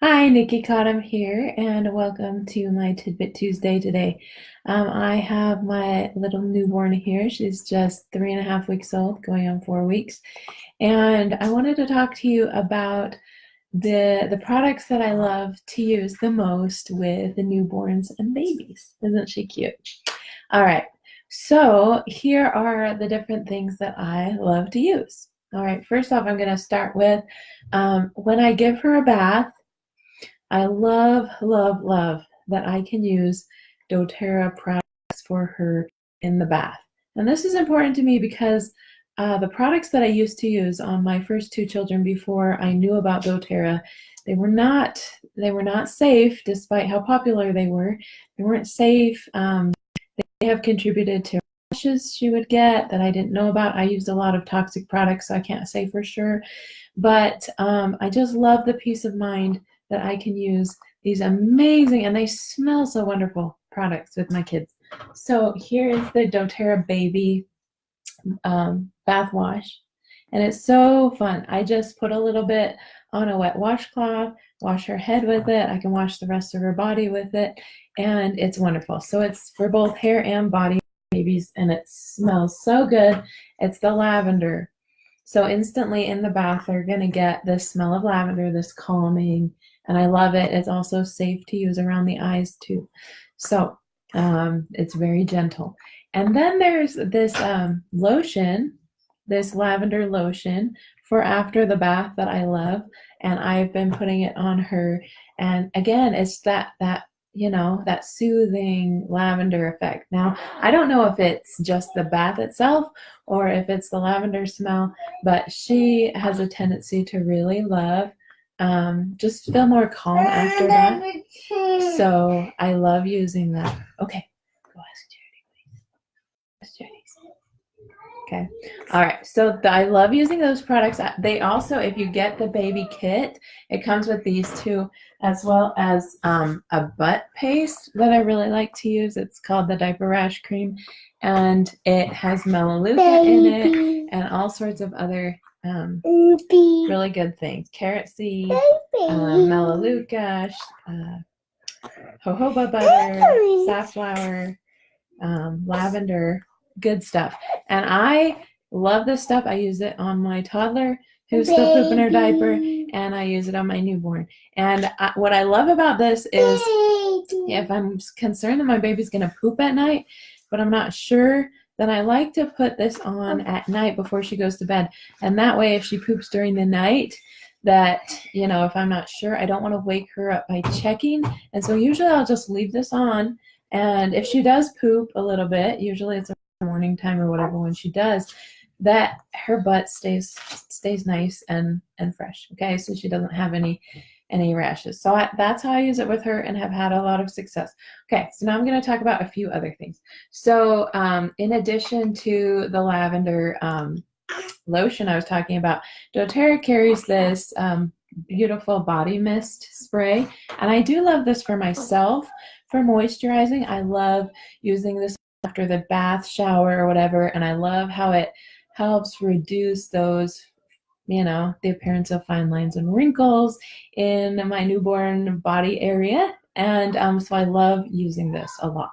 Hi, Nikki Cottom here, and welcome to my Tidbit Tuesday today. I have my little newborn here. She's just 3.5 weeks old, going on 4 weeks, and I wanted to talk to you about the products that I love to use the most with the newborns and babies. Isn't she cute? All right, so here are the different things that I love to use. All right, first off, I'm going to start with when I give her a bath. I love, love, love that I can use doTERRA products for her in the bath. And this is important to me because the products that I used to use on my first two children before I knew about doTERRA, they were not safe despite how popular they were. They weren't safe. They have contributed to rashes she would get that I didn't know about. I used a lot of toxic products, so I can't say for sure. But I just love the peace of mind that I can use these amazing, and they smell so wonderful, products with my kids. So here is the doTERRA baby bath wash, and it's so fun. I just put a little bit on a wet washcloth, wash her head with it. I can wash the rest of her body with it, and it's wonderful. So it's for both hair and body babies, and it smells so good. It's the lavender. So instantly in the bath, they're going to get this smell of lavender, this calming, and I love it. It's also safe to use around the eyes too. So it's very gentle. And then there's this lotion, this lavender lotion for after the bath that I love, and I've been putting it on her. And again, it's that soothing lavender effect. Now, I don't know if it's just the bath itself or if it's the lavender smell, but she has a tendency to really love, just feel more calm after that. So I love using that. Okay, go ask Charity, please. Ask Charity. Okay. All right. So I love using those products. They also, if you get the baby kit, it comes with these two, as well as a butt paste that I really like to use. It's called the diaper rash cream, and it has melaleuca in it and all sorts of other really good things. Carrot seed, melaleuca, jojoba butter, safflower, lavender, good stuff. And I love this stuff. I use it on my toddler who's still pooping her diaper, and I use it on my newborn. And what I love about this is if I'm concerned that my baby's going to poop at night, but I'm not sure, then I like to put this on at night before she goes to bed. And that way, if she poops during the night, that, if I'm not sure, I don't want to wake her up by checking. And so usually I'll just leave this on. And if she does poop a little bit, usually it's a morning time or whatever when she does, that her butt stays nice and fresh. Okay, so she doesn't have any rashes. So that's how I use it with her and have had a lot of success. Okay, so now I'm going to talk about a few other things. So in addition to the lavender lotion I was talking about, doTERRA carries this beautiful body mist spray, and I do love this for myself for moisturizing. I love using this after the bath, shower, or whatever, and I love how it helps reduce those, the appearance of fine lines and wrinkles in my newborn body area. And so I love using this a lot.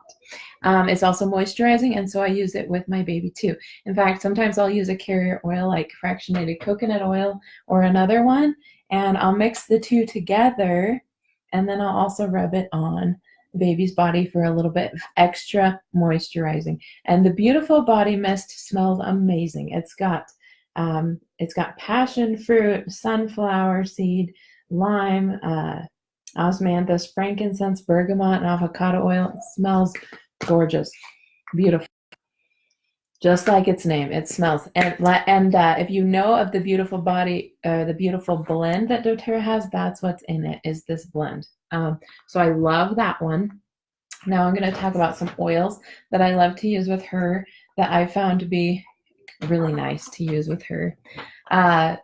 It's also moisturizing, and so I use it with my baby too. In fact, sometimes I'll use a carrier oil like fractionated coconut oil or another one, and I'll mix the two together, and then I'll also rub it on the baby's body for a little bit of extra moisturizing. And the beautiful body mist smells amazing. It's got passion fruit, sunflower seed, lime, osmanthus, frankincense, bergamot, and avocado oil. It smells gorgeous, beautiful, just like its name. It smells. And if you know of the beautiful body, the beautiful blend that doTERRA has, that's what's in it, is this blend. So I love that one. Now I'm going to talk about some oils that I love to use with her that I found to be really nice to use with her.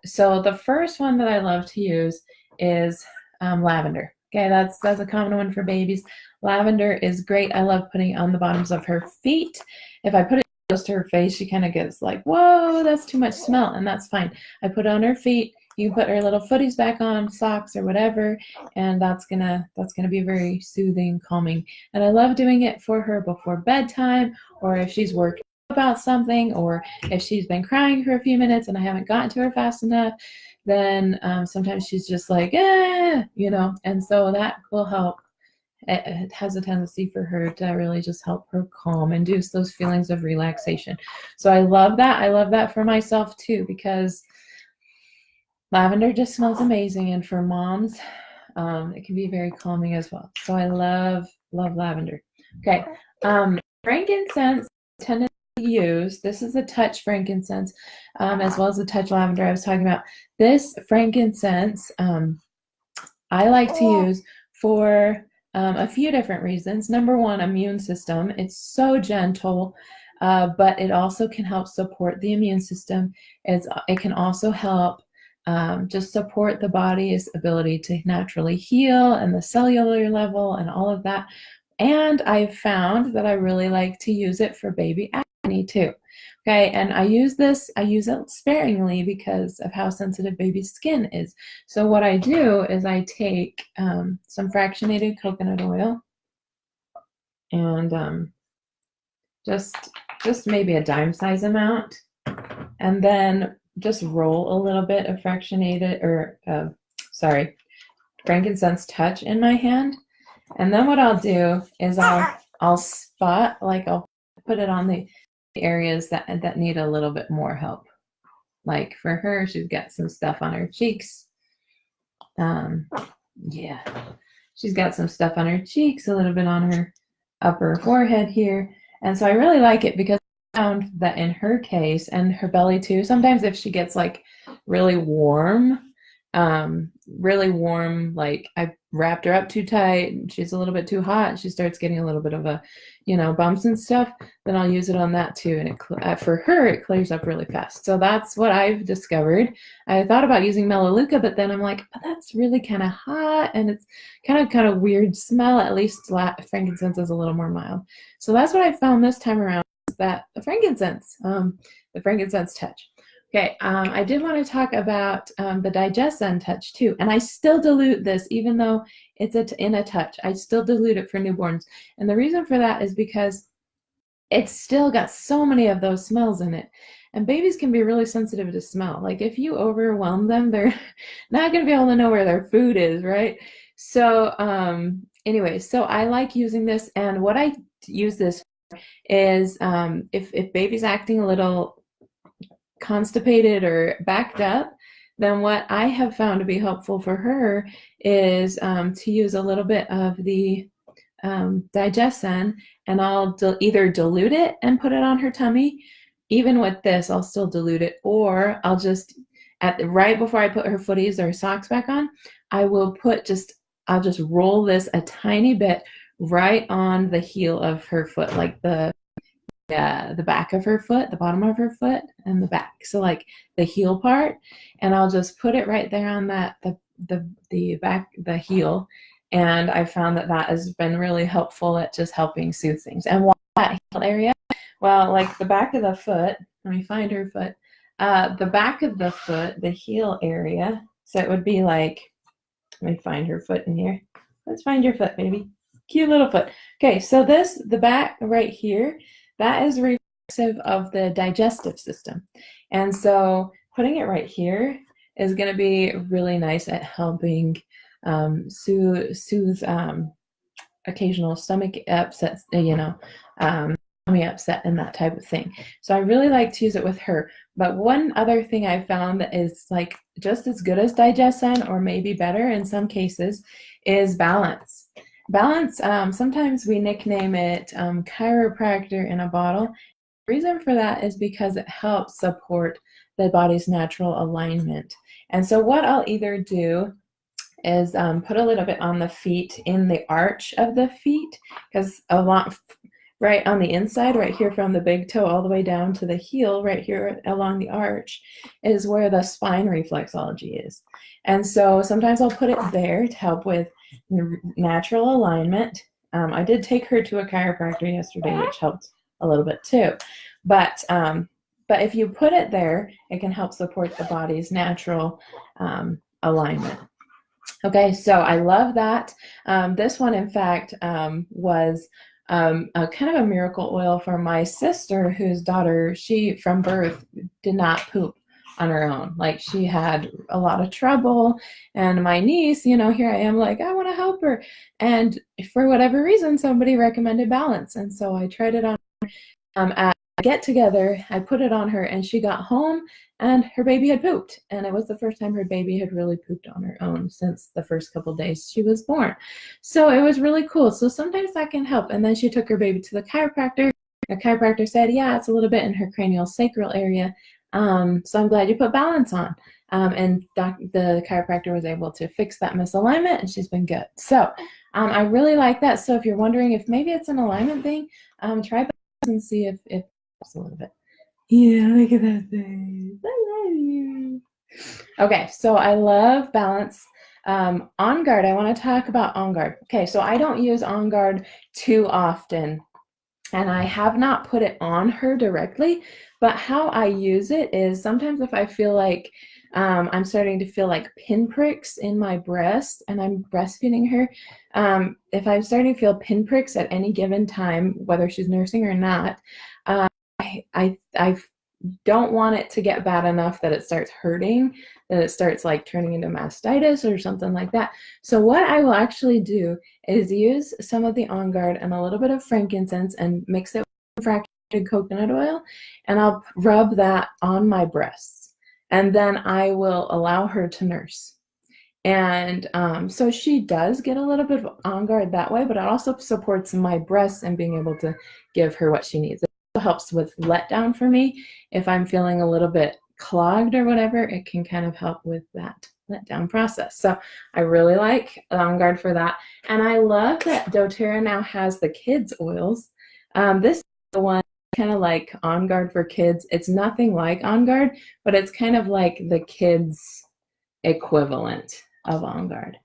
So the first one that I love to use is lavender. Okay, that's a common one for babies. Lavender is great. I love putting it on the bottoms of her feet. If I put it close to her face, she kind of gets like, whoa, that's too much smell, and that's fine. I put it on her feet, you can put her little footies back on, socks or whatever, and that's gonna be very soothing, calming. And I love doing it for her before bedtime, or if she's working about something, or if she's been crying for a few minutes and I haven't gotten to her fast enough, then sometimes she's just like, you know, and so that will help. It has a tendency for her to really just help her calm, induce those feelings of relaxation. So I love that. I love that for myself too, because lavender just smells amazing, and for moms, it can be very calming as well. So I love lavender. Okay, frankincense I tend to use. This is a touch frankincense, as well as the touch lavender I was talking about. This frankincense I like to use for a few different reasons. Number one, immune system. It's so gentle, but it also can help support the immune system. It can also help just support the body's ability to naturally heal and the cellular level and all of that. And I've found that I really like to use it for baby acne too. Okay, and I use it sparingly because of how sensitive baby's skin is. So what I do is I take some fractionated coconut oil and just maybe a dime size amount, and then just roll a little bit of frankincense touch in my hand. And then what I'll do is I'll spot, like I'll put it on the areas that need a little bit more help. Like for her, she's got some stuff on her cheeks. Yeah, she's got some stuff on her cheeks, a little bit on her upper forehead here. And so I really like it because I found that in her case, and her belly too, sometimes if she gets like really warm, like I wrapped her up too tight and she's a little bit too hot and she starts getting a little bit of a, bumps and stuff, then I'll use it on that too. And for her, it clears up really fast. So that's what I've discovered. I thought about using Melaleuca, but then I'm like, but that's really kind of hot and it's kind of weird smell. At least frankincense is a little more mild. So that's what I found this time around, that the frankincense touch. Okay, I did want to talk about the digestive touch too, and I still dilute this even though it's in a touch. I still dilute it for newborns, and the reason for that is because it's still got so many of those smells in it, and babies can be really sensitive to smell. Like if you overwhelm them, they're not going to be able to know where their food is, right? So anyway, so I like using this, and what I use this for is if baby's acting a little constipated or backed up, then what I have found to be helpful for her is to use a little bit of the digestion, and I'll either dilute it and put it on her tummy. Even with this, I'll still dilute it, or I'll just right before I put her footies or socks back on, I'll just roll this a tiny bit right on the heel of her foot, like the back of her foot, the bottom of her foot, and the back. So like the heel part, and I'll just put it right there on that the back, the heel. And I found that has been really helpful at just helping soothe things. And why that heel area? Well, like the back of the foot. Let me find her foot. The back of the foot, the heel area. So it would be like, let me find her foot in here. Let's find your foot, baby. Cute little foot. Okay, so the back right here, that is reflexive of the digestive system. And so putting it right here is going to be really nice at helping soothe occasional stomach upsets, tummy upset and that type of thing. So I really like to use it with her. But one other thing I found that is like just as good as digestion, or maybe better in some cases, is balance. Balance, sometimes we nickname it chiropractor in a bottle. The reason for that is because it helps support the body's natural alignment. And so what I'll either do is put a little bit on the feet, in the arch of the feet, because a lot right on the inside, right here from the big toe all the way down to the heel, right here along the arch, is where the spine reflexology is. And so sometimes I'll put it there to help with natural alignment. I did take her to a chiropractor yesterday, which helped a little bit too. But But if you put it there, it can help support the body's natural alignment. Okay, so I love that. This one, in fact, was a kind of a miracle oil for my sister, whose daughter, she from birth did not poop on her own. Like, she had a lot of trouble, and my niece, you know, here I am like, I want to help her. And for whatever reason, somebody recommended Balance. And so I tried it on at a get together. I put it on her, and she got home and her baby had pooped. And it was the first time her baby had really pooped on her own since the first couple days she was born. So it was really cool. So sometimes that can help. And then she took her baby to the chiropractor. The chiropractor said, yeah, it's a little bit in her cranial sacral area. So I'm glad you put Balance on. And the chiropractor was able to fix that misalignment, and she's been good. So I really like that. So if you're wondering if maybe it's an alignment thing, try Balance and see if it helps a little bit. Yeah, look at that face. I love you. Okay, so I love Balance. On Guard, I want to talk about On Guard. Okay, so I don't use On Guard too often, and I have not put it on her directly, but how I use it is sometimes if I feel like I'm starting to feel like pinpricks in my breast and I'm breastfeeding her, if I'm starting to feel pinpricks at any given time, whether she's nursing or not, I don't want it to get bad enough that it starts hurting, that it starts like turning into mastitis or something like that. So what I will actually do is use some of the On Guard and a little bit of frankincense and mix it with fractionated coconut oil, and I'll rub that on my breasts. And then I will allow her to nurse. And so she does get a little bit of On Guard that way, but it also supports my breasts and being able to give her what she needs. It also helps with letdown for me. If I'm feeling a little bit clogged or whatever, it can kind of help with that letdown process. So I really like On Guard for that. And I love that doTERRA now has the kids oils. This is the one kind of like On Guard for kids. It's nothing like On Guard, but it's kind of like the kids equivalent of On Guard.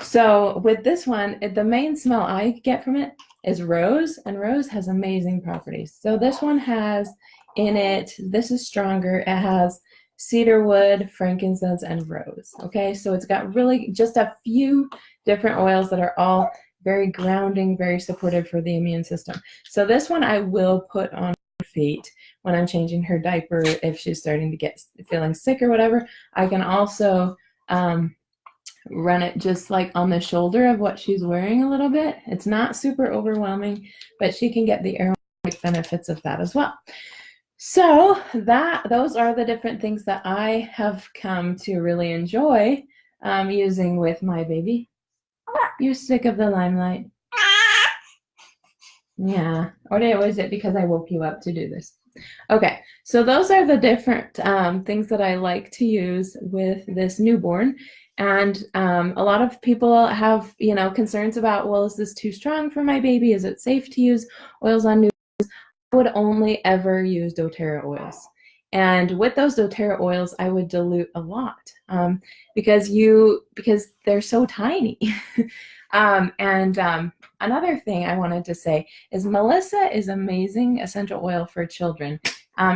So with this one, the main smell I get from it is rose, and rose has amazing properties. So this one has in it, this is stronger, it has cedarwood, frankincense, and rose. Okay, so it's got really just a few different oils that are all very grounding, very supportive for the immune system. So this one I will put on her feet when I'm changing her diaper if she's starting to get feeling sick or whatever. I can also run it just like on the shoulder of what she's wearing a little bit. It's not super overwhelming, but she can get the aromatic benefits of that as well. So those are the different things that I have come to really enjoy using with my baby. You stick of the limelight. Yeah, or was it because I woke you up to do this? Okay, so those are the different things that I like to use with this newborn. And a lot of people have, concerns about, well, is this too strong for my baby? Is it safe to use oils on newborns? I would only ever use doTERRA oils. And with those doTERRA oils, I would dilute a lot because they're so tiny. Another thing I wanted to say is Melissa is amazing essential oil for children.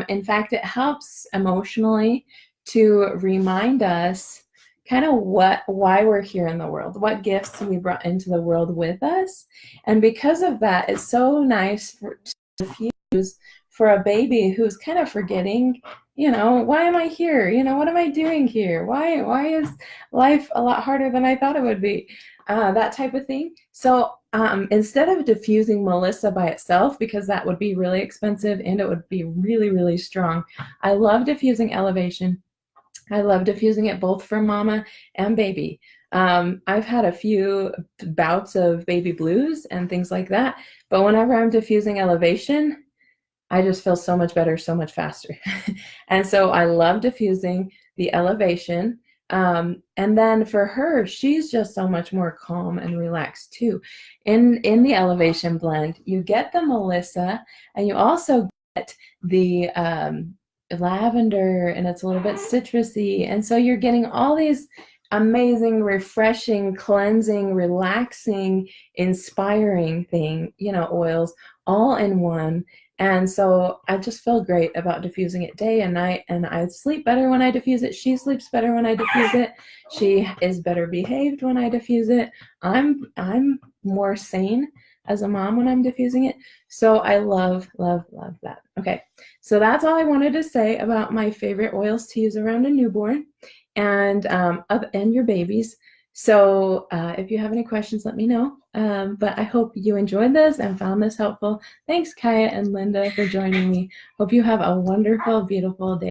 In fact, it helps emotionally to remind us kind of why we're here in the world, what gifts we brought into the world with us. And because of that, it's so nice to diffuse for a baby who's kind of forgetting, why am I here? What am I doing here? Why is life a lot harder than I thought it would be? That type of thing. So instead of diffusing Melissa by itself, because that would be really expensive and it would be really, really strong, I love diffusing Elevation. I love diffusing it both for mama and baby. I've had a few bouts of baby blues and things like that, but whenever I'm diffusing Elevation, I just feel so much better, so much faster. And so I love diffusing the Elevation. And then for her, she's just so much more calm and relaxed too. In the Elevation blend, you get the Melissa, and you also get the lavender, and it's a little bit citrusy. And so you're getting all these amazing, refreshing, cleansing, relaxing, inspiring oils all in one. And so I just feel great about diffusing it day and night, and I sleep better when I diffuse it. She sleeps better when I diffuse it. She is better behaved when I diffuse it. I'm more sane as a mom when I'm diffusing it. So I love, love, love that. Okay, so that's all I wanted to say about my favorite oils to use around a newborn and your babies. So if you have any questions, let me know. But I hope you enjoyed this and found this helpful. Thanks, Kaya and Linda, for joining me. Hope you have a wonderful, beautiful day.